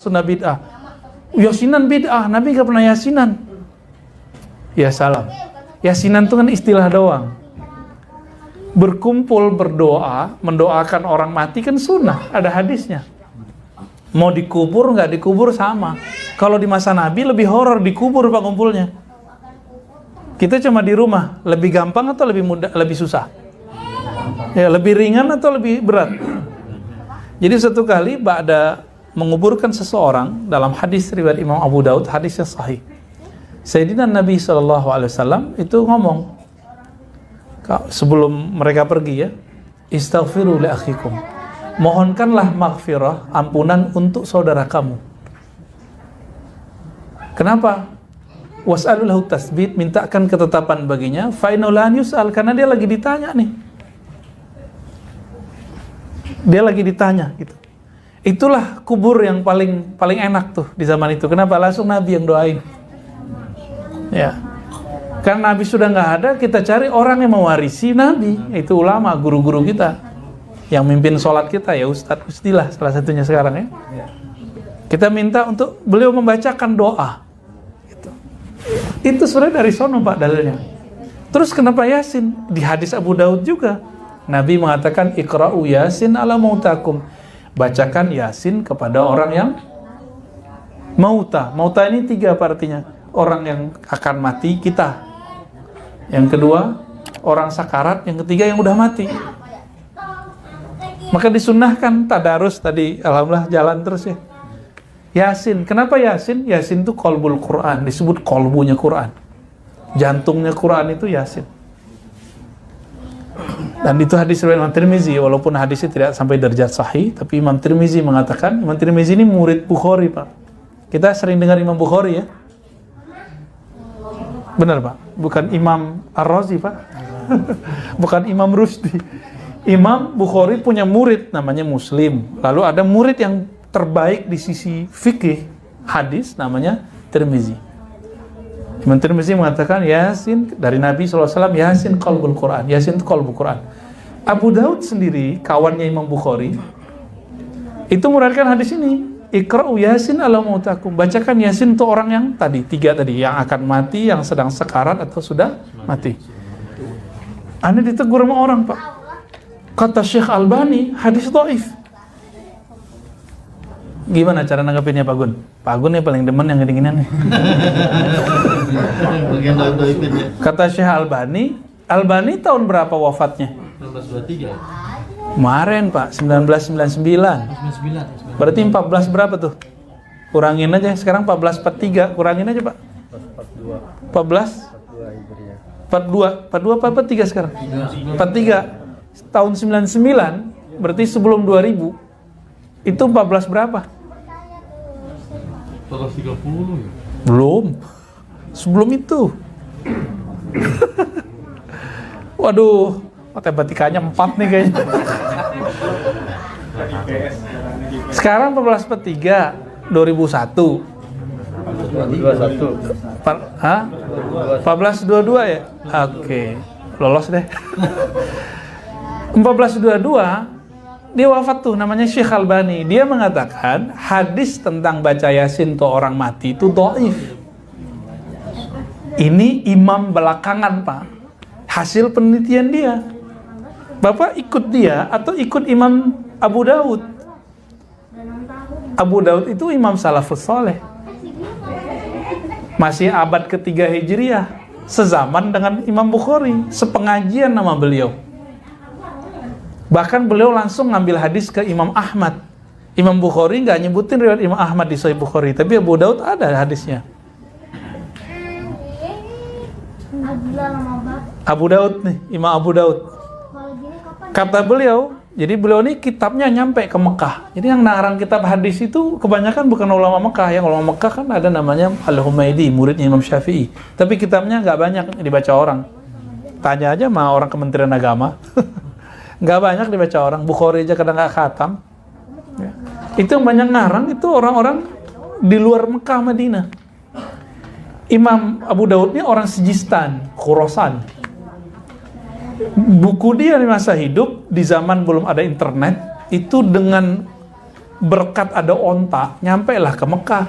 sunnah bid'ah. Yasinan bid'ah, Nabi gak pernah yasinan. Ya salam. Yasinan itu kan istilah doang. Berkumpul berdoa, mendoakan orang mati kan sunnah, ada hadisnya. Mau dikubur nggak dikubur sama. Kalau di masa Nabi lebih horor dikubur Pak kumpulnya. Kita cuma di rumah, lebih gampang atau lebih mudah, lebih susah? Ya, lebih ringan atau lebih berat? Jadi satu kali ba'da menguburkan seseorang, dalam hadis riwayat Imam Abu Daud, hadisnya sahih. Sayyidina Nabi SAW itu ngomong sebelum mereka pergi ya, istaghfiru li akhikum, mohonkanlah maghfirah, ampunan untuk saudara kamu. Kenapa? Was'alu lahu tasbit, mintakan ketetapan baginya, fa innahu la yus'al, karena dia lagi ditanya nih. Dia lagi ditanya gitu. Itulah kubur yang paling enak tuh di zaman itu. Kenapa? Langsung Nabi yang doain. Ya. Karena Nabi sudah nggak ada, kita cari orang yang mewarisi Nabi. Itu ulama, guru-guru kita yang mimpin sholat kita, ya Ustadz Usdilah salah satunya sekarang ya. Kita minta untuk beliau membacakan doa. Itu sebenarnya dari sono Pak dalilnya. Terus kenapa Yasin? Di hadis Abu Daud juga Nabi mengatakan iqra'u Yasin ala mautakum, bacakan Yasin kepada orang yang mauta. Mauta ini 3 artinya. Orang yang akan mati kita. Yang kedua, orang sakarat. Yang ketiga, yang udah mati. Maka disunnahkan tadarus tadi, alhamdulillah jalan terus ya. Yasin, kenapa Yasin? Yasin itu qalbul Quran, disebut qalbunya Quran. Jantungnya Quran itu Yasin. Dan itu hadis riwayat Imam Tirmizi, walaupun hadisnya tidak sampai derajat sahih, tapi Imam Tirmizi mengatakan, Imam Tirmizi ini murid Bukhari Pak. Kita sering dengar Imam Bukhari ya. Benar Pak, bukan Imam Ar-Razi Pak. Bukan Imam Rusdi. Imam Bukhari punya murid namanya Muslim. Lalu ada murid yang terbaik di sisi fikih hadis namanya Tirmizi. Imam Tirmizi mengatakan Yasin dari Nabi SAW, Yasin qalbul Quran. Yasin itu qalbul Quran. Abu Daud sendiri, kawannya Imam Bukhari, itu meriwayatkan hadis ini. Iqra'u Yasin ala mautakum, bacakan Yasin untuk orang yang tadi, 3 tadi, yang akan mati, yang sedang sekarat atau sudah mati. Anda ditegur sama orang Pak. Kata Syekh Albani, hadis dhaif. Gimana cara nanggapinnya Pak Gun? Pak Gun yang paling demen yang gini-ginian nih. Kata Syekh Albani, Albani tahun berapa wafatnya? 1923. Kemarin Pak, 1999. Berarti 14 berapa tuh? Kurangin aja, sekarang 1443, kurangin aja Pak. 14? 42 apa 43 sekarang? 43. Tahun 99, berarti sebelum 2000. Itu 14 berapa? 1430 ya? Belum. Sebelum itu. Waduh, matematikanya 4 nih kayaknya. Sekarang 1443, 2001. 1422 ya? Oke. Lolos deh. 1422 dia wafat tuh, namanya Syekh Albani. Dia mengatakan hadis tentang baca Yasin untuk orang mati itu dhaif. Ini imam belakangan Pak, hasil penelitian dia. Bapak ikut dia atau ikut Imam Abu Daud? Abu Daud itu imam salafus saleh, masih abad ketiga Hijriah, sezaman dengan Imam Bukhari, sepengajian nama beliau. Bahkan beliau langsung ngambil hadis ke Imam Ahmad. Imam Bukhari nggak nyebutin riwayat Imam Ahmad di Sahih Bukhari, tapi Abu Daud ada hadisnya. Abu Daud nih, Imam Abu Daud. Kata beliau, jadi beliau ini kitabnya nyampe ke Mekah. Jadi yang ngarang kitab hadis itu kebanyakan bukan ulama Mekah. Yang ulama Mekah kan ada namanya Al-Humaydi, muridnya Imam Syafi'i. Tapi kitabnya nggak banyak dibaca orang. Tanya aja sama orang Kementerian Agama. Nggak banyak dibaca orang. Bukhari aja kadang nggak khatam. Ya. Itu yang banyak ngarang itu orang-orang di luar Mekah, Madinah. Imam Abu Daud ini orang Sijistan, Khurasan. Buku dia di masa hidup, di zaman belum ada internet, itu dengan berkat ada onta, nyampailah ke Mekah.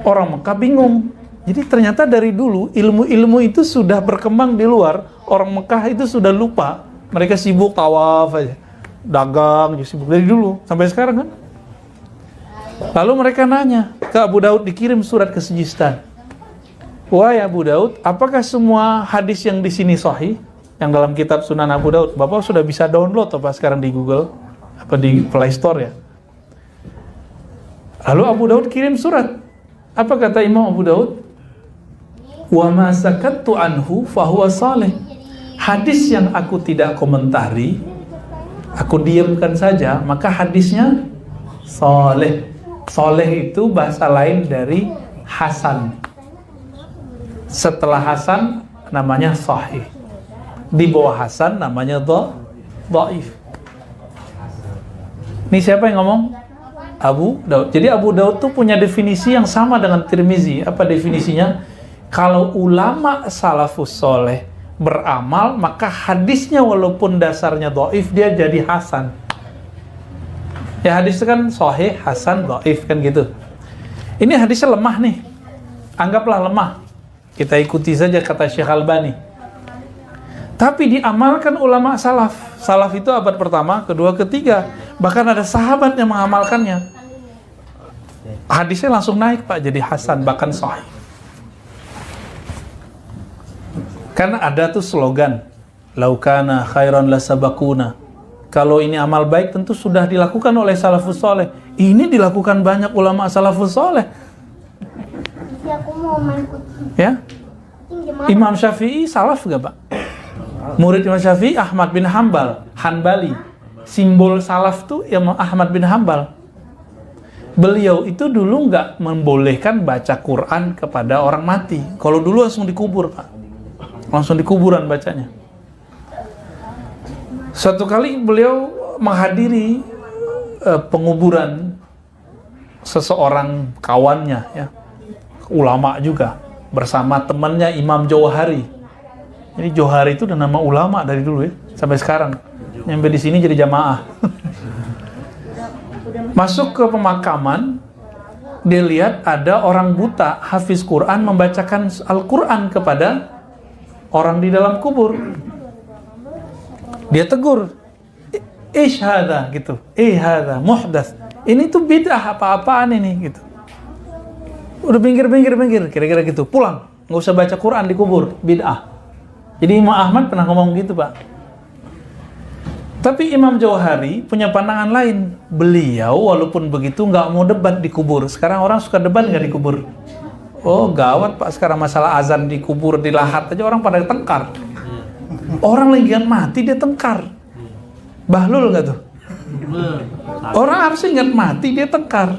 Orang Mekah bingung. Jadi ternyata dari dulu ilmu-ilmu itu sudah berkembang di luar. Orang Mekah itu sudah lupa. Mereka sibuk tawaf aja, dagang, sibuk dari dulu sampai sekarang kan. Lalu mereka nanya ke Abu Daud, dikirim surat ke Sijistan. Wahai Abu Daud, apakah semua hadis yang di sini sahih? Yang dalam kitab Sunan Abu Daud, Bapak sudah bisa download apa sekarang di Google, apa di Play Store ya. Lalu Abu Daud kirim surat. Apa kata Imam Abu Daud? Wa ma sakattu anhu fahuwa salih. Hadis yang aku tidak komentari, aku diamkan saja, maka hadisnya saleh. Saleh itu bahasa lain dari hasan. Setelah hasan namanya sahih. Di bawah hasan namanya dhaif. Ini siapa yang ngomong? Abu Daud. Jadi Abu Daud tuh punya definisi yang sama dengan Tirmizi. Apa definisinya? Kalau ulama salafus soleh beramal, maka hadisnya walaupun dasarnya dhaif, dia jadi hasan. Ya hadis itu kan sahih, hasan, dhaif kan gitu. Ini hadisnya lemah nih. Anggaplah lemah. Kita ikuti saja kata Syekh Albani. Tapi diamalkan ulama salaf. Salaf itu abad pertama, kedua, ketiga. Bahkan ada sahabat yang mengamalkannya. Hadisnya langsung naik Pak, jadi hasan, bahkan sahih. Karena ada tuh slogan, laukana khairan lasabakuna. Kalau ini amal baik tentu sudah dilakukan oleh salafus soleh. Ini dilakukan banyak ulama salafus soleh. Ya, Imam Syafi'i salaf gak Pak? Murid Imam Syafi'i Ahmad bin Hambal, Hanbali. Simbol salaf tuh Imam Ahmad bin Hambal. Beliau itu dulu nggak membolehkan baca Quran kepada orang mati. Kalau dulu langsung dikubur Pak, langsung di kuburan bacanya. Suatu kali beliau menghadiri penguburan seseorang kawannya, ya, ulama juga, bersama temannya Imam Jauhari. Jadi Jauhari itu udah nama ulama dari dulu ya, sampai sekarang. Nyampe di sini jadi jamaah. Masuk ke pemakaman, dia lihat ada orang buta hafiz Quran membacakan Al-Quran kepada orang di dalam kubur. Dia tegur, ish hadha gitu, hadha muhdas. Ini tuh bid'ah, apa-apaan ini gitu. Udah pinggir, kira-kira gitu, pulang, nggak usah baca Quran di kubur, bid'ah. Jadi Imam Ahmad pernah ngomong gitu Pak. Tapi Imam Jauhari punya pandangan lain. Beliau walaupun begitu nggak mau debat di kubur. Sekarang orang suka debat nggak di kubur? Oh gawat Pak, sekarang masalah azan di kubur, di lahat aja orang pada tengkar. Orang lagi mati dia tengkar. Bahlul nggak tuh? Orang harus ingat mati dia tengkar.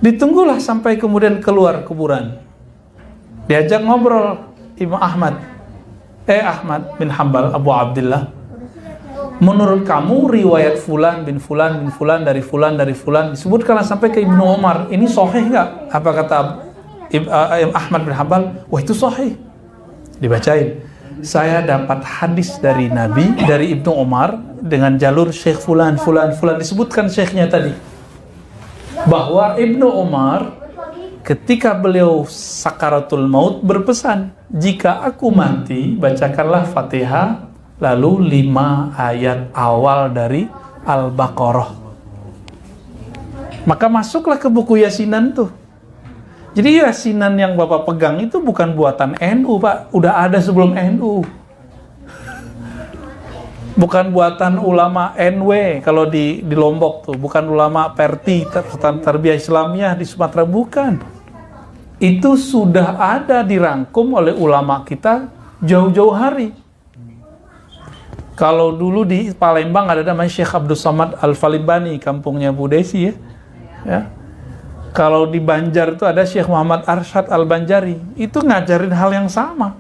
Ditunggulah sampai kemudian keluar kuburan. Diajak ngobrol Imam Ahmad bin Hambal, Abu Abdullah. Menurut kamu riwayat fulan bin fulan dari fulan disebutkanlah sampai ke Ibnu Umar. Ini sahih nggak? Apa kata Ahmad bin Hambal? Wah itu sahih. Dibacain. Saya dapat hadis dari Nabi, dari Ibnu Umar dengan jalur Syekh fulan. Disebutkan syekhnya tadi. Bahwa Ibnu Umar ketika beliau sakaratul maut berpesan, jika aku mati, bacakanlah Fatihah, lalu 5 ayat awal dari Al-Baqarah. Maka masuklah ke buku Yasinan tuh. Jadi Yasinan yang Bapak pegang itu bukan buatan NU Pak, udah ada sebelum NU. Bukan buatan ulama NW kalau di Lombok tuh, bukan ulama Perti, Tarbiyah Islamiyah di Sumatera, bukan. Itu sudah ada dirangkum oleh ulama kita jauh-jauh hari. Kalau dulu di Palembang ada namanya Syekh Abdul Somad Al-Falibani, kampungnya Bu Desi ya. Kalau di Banjar itu ada Syekh Muhammad Arsyad Al-Banjari, itu ngajarin hal yang sama.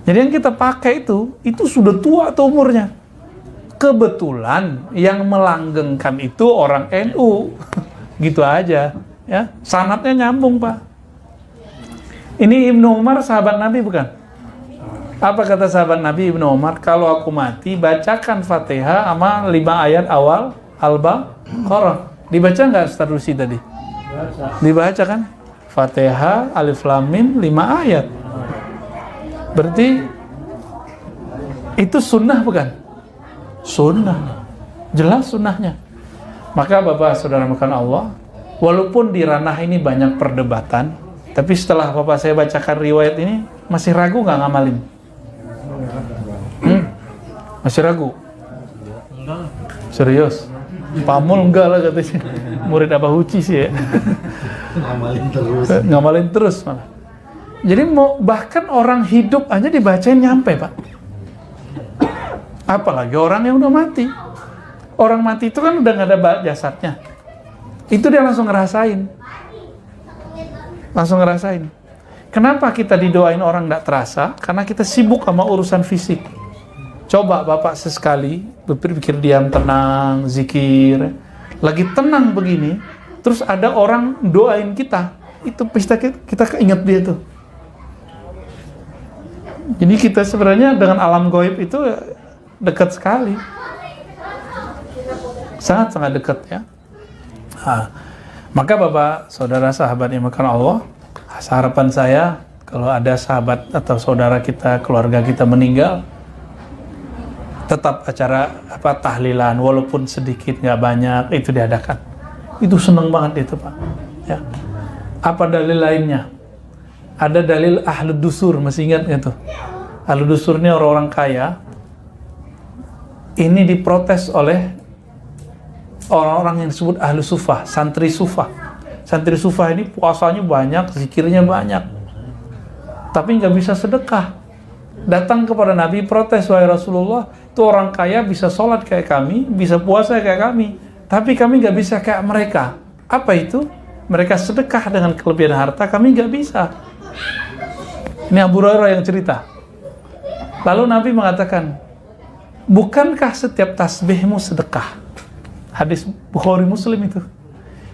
Jadi yang kita pakai itu sudah tua tuh umurnya. Kebetulan yang melanggengkan itu orang NU. Gitu aja. Ya, sanadnya nyambung Pak. Ini Ibnu Umar sahabat Nabi bukan? Apa kata sahabat Nabi Ibnu Umar? Kalau aku mati, bacakan Fatihah sama 5 ayat awal Al-Baqarah. Dibaca nggak Ustaz Rusi tadi? Dibaca kan? Fatihah, Alif Lam Mim, 5 ayat. Berarti itu sunnah bukan? Sunnah. Jelas sunnahnya. Maka Bapak Saudara makan Allah, walaupun di ranah ini banyak perdebatan, tapi setelah Bapak saya bacakan riwayat ini, masih ragu nggak ngamalin? Masih ragu? Serius? Pamul enggak lah katanya. Murid Abah Huci sih ya. Ngamalin terus malah. Jadi mau bahkan orang hidup aja dibacain nyampe, Pak. Apalagi orang yang udah mati. Orang mati itu kan udah nggak ada jasadnya. Itu dia langsung ngerasain. Langsung ngerasain. Kenapa kita didoain orang nggak terasa? Karena kita sibuk sama urusan fisik. Coba Bapak sesekali berpikir diam, tenang, zikir. Lagi tenang begini, terus ada orang doain kita. Itu kita keinget dia tuh. Jadi kita sebenarnya dengan alam gaib itu dekat sekali. Sangat-sangat dekat ya. Nah, maka Bapak, Saudara, sahabat yang makan Allah, harapan saya kalau ada sahabat atau saudara kita, keluarga kita meninggal, tetap acara tahlilan walaupun sedikit nggak banyak itu diadakan. Itu seneng banget itu Pak. Ya. Apa dalil lainnya? Ada dalil ahlu dusur, masih ingat nggak tuh? Ahlu dusur ini orang-orang kaya. Ini diprotes oleh orang-orang yang disebut ahlu sufah, santri sufah. Santri sufah ini puasanya banyak, zikirnya banyak, tapi nggak bisa sedekah. Datang kepada Nabi protes, wahai Rasulullah, itu orang kaya bisa sholat kayak kami, bisa puasa kayak kami, tapi kami nggak bisa kayak mereka. Apa itu? Mereka sedekah dengan kelebihan harta, kami nggak bisa. Ini Abu Hurairah yang cerita. Lalu Nabi mengatakan, bukankah setiap tasbihmu sedekah? Hadis Bukhari Muslim itu.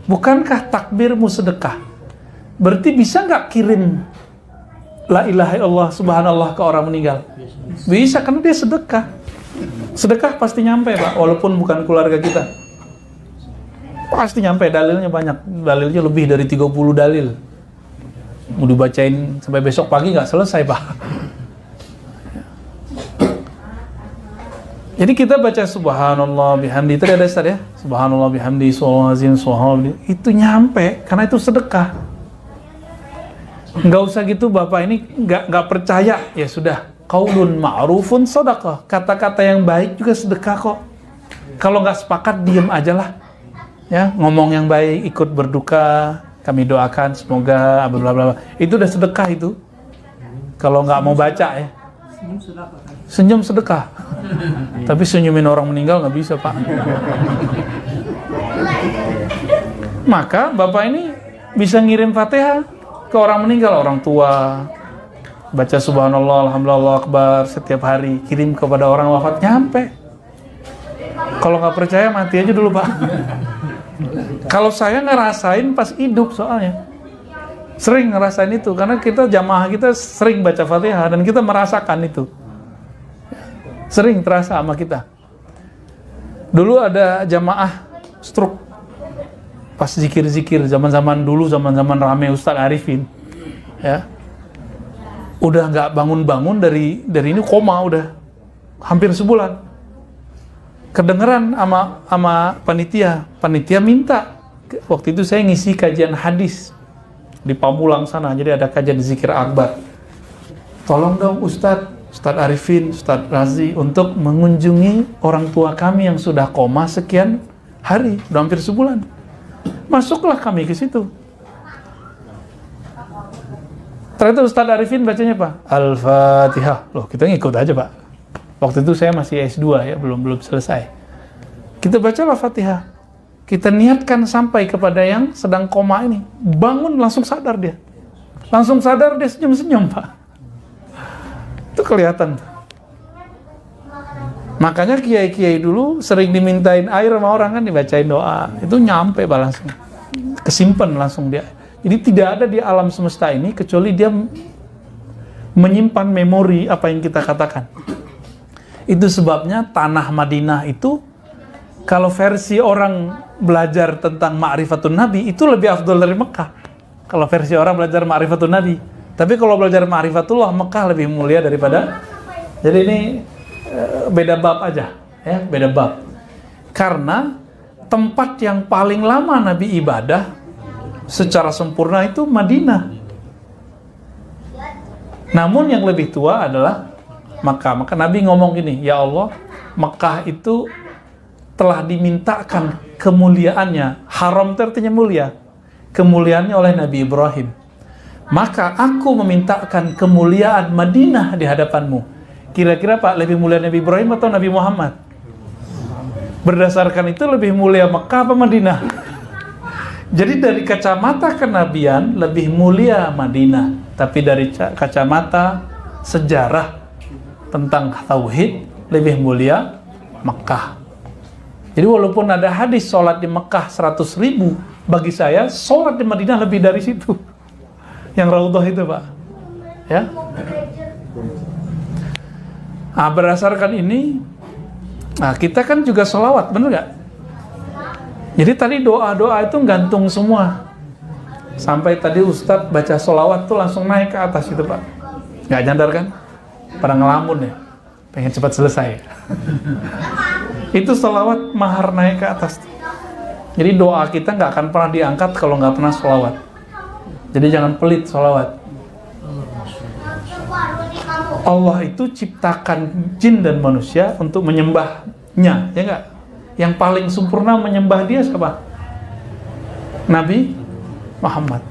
Bukankah takbirmu sedekah? Berarti bisa nggak kirim La ilaha illallah subhanallah ke orang meninggal? Bisa, karena dia sedekah. Sedekah pasti nyampe Pak, walaupun bukan keluarga kita. Pasti nyampe, dalilnya banyak. Dalilnya lebih dari 30 dalil. Mau dibacain sampai besok pagi nggak selesai Pak. Jadi kita baca subhanallah bihamdi, tadi ada Ustaz ya? Subhanallah bihamdi, subhanallah, itu nyampe, karena itu sedekah. Nggak usah gitu Bapak ini nggak percaya, ya sudah, qaulun ma'rufun shadaqah, kata-kata yang baik juga sedekah kok. Kalau nggak sepakat diem aja lah ya, ngomong yang baik, ikut berduka, kami doakan semoga bla bla bla, itu udah sedekah itu. Kalau nggak mau baca ya, senyum sedekah. Tapi senyumin orang meninggal nggak bisa Pak. Maka Bapak ini bisa ngirim Fatihah ke orang meninggal, orang tua, baca subhanallah, alhamdulillah, akbar setiap hari, kirim kepada orang wafat, nyampe. Kalau nggak percaya mati aja dulu Pak. Kalau saya ngerasain pas hidup, soalnya sering ngerasain itu, karena kita jamaah kita sering baca Fatihah dan kita merasakan itu, sering terasa sama kita. Dulu ada jamaah stroke pas zikir-zikir zaman-zaman dulu, zaman-zaman rame Ustadz Arifin ya, udah nggak bangun-bangun dari ini, koma udah hampir sebulan. Kedengeran sama panitia minta, waktu itu saya ngisi kajian hadis di Pamulang sana, jadi ada kajian zikir akbar, tolong dong Ustadz Arifin, Ustadz Razi untuk mengunjungi orang tua kami yang sudah koma sekian hari, udah hampir sebulan. Masuklah kami ke situ. Ternyata Ustadz Arifin bacanya apa? Al-Fatihah. Loh, kita ngikut aja Pak. Waktu itu saya masih S2 ya, belum selesai. Kita bacalah Fatihah. Kita niatkan sampai kepada yang sedang koma ini. Bangun langsung sadar dia. Langsung sadar dia, senyum-senyum Pak. Itu kelihatan. Makanya kiai-kiai dulu sering dimintain air sama orang kan, dibacain doa. Itu nyampe Pak langsung. Kesimpan langsung dia. Jadi tidak ada di alam semesta ini kecuali dia menyimpan memori apa yang kita katakan. Itu sebabnya tanah Madinah itu, kalau versi orang belajar tentang ma'rifatun Nabi, itu lebih afdol dari Mekah. Kalau versi orang belajar ma'rifatun Nabi. Tapi kalau belajar ma'rifatullah, Mekah lebih mulia daripada. Jadi ini beda bab aja, ya, beda bab. Karena tempat yang paling lama Nabi ibadah secara sempurna itu Madinah. Namun yang lebih tua adalah Makkah. Maka Nabi ngomong gini, ya Allah, Makkah itu telah dimintakan kemuliaannya. Haram itu artinya mulia. Kemuliaannya oleh Nabi Ibrahim. Maka aku memintakan kemuliaan Madinah di hadapanmu. Kira-kira Pak, lebih mulia Nabi Ibrahim atau Nabi Muhammad? Berdasarkan itu lebih mulia Makkah apa Madinah? Jadi dari kacamata kenabian lebih mulia Madinah. Tapi dari kacamata sejarah tentang tauhid lebih mulia Mekah. Jadi walaupun ada hadis sholat di Mekah 100.000, bagi saya sholat di Madinah lebih dari situ. Yang Raudhah itu Pak, ya. Nah, berdasarkan ini, nah kita kan juga sholawat, bener nggak? Jadi tadi doa-doa itu gantung semua. Sampai tadi Ustadz baca sholawat tuh langsung naik ke atas itu Pak. Nggak nyadar kan? Pada ngelamun ya, pengen cepat selesai. Itu sholawat mahar naik ke atas. Jadi doa kita nggak akan pernah diangkat kalau nggak pernah sholawat. Jadi jangan pelit sholawat. Allah itu ciptakan jin dan manusia untuk menyembahnya, ya nggak? Yang paling sempurna menyembah dia siapa? Nabi Muhammad.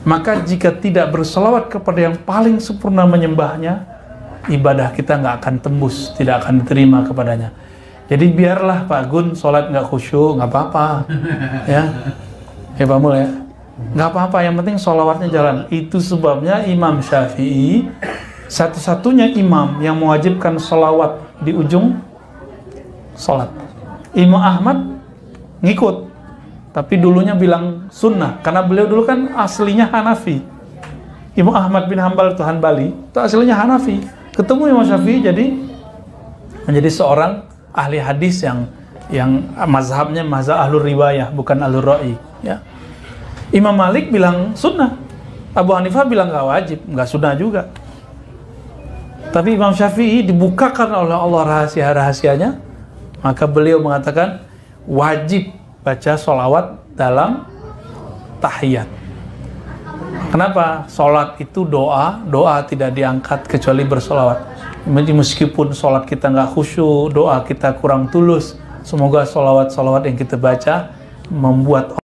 Maka jika tidak berselawat kepada yang paling sempurna menyembahnya, ibadah kita nggak akan tembus, tidak akan diterima kepadanya. Jadi biarlah Pak Gun sholat nggak khusyuk, nggak apa-apa, ya, Pak Mul ya, nggak apa-apa. Yang penting sholawatnya jalan. Itu sebabnya Imam Syafi'i satu-satunya imam yang mewajibkan sholawat di ujung sholat. Imam Ahmad ngikut, tapi dulunya bilang sunnah, karena beliau dulu kan aslinya Hanafi. Imam Ahmad bin Hambal itu Hanbali, itu aslinya Hanafi. Ketemu Imam Syafi'i jadi menjadi seorang ahli hadis yang mazhabnya mazhab ahlur riwayah, bukan ahlur ra'i, ya. Imam Malik bilang sunnah, Abu Hanifah bilang nggak wajib, nggak sunnah juga. Tapi Imam Syafi'i dibukakan oleh Allah rahasia-rahasianya, maka beliau mengatakan wajib baca sholawat dalam tahiyat. Kenapa? Sholat itu doa, doa tidak diangkat kecuali bersolawat. Meskipun sholat kita nggak khusyuk, doa kita kurang tulus, semoga sholawat-sholawat yang kita baca membuat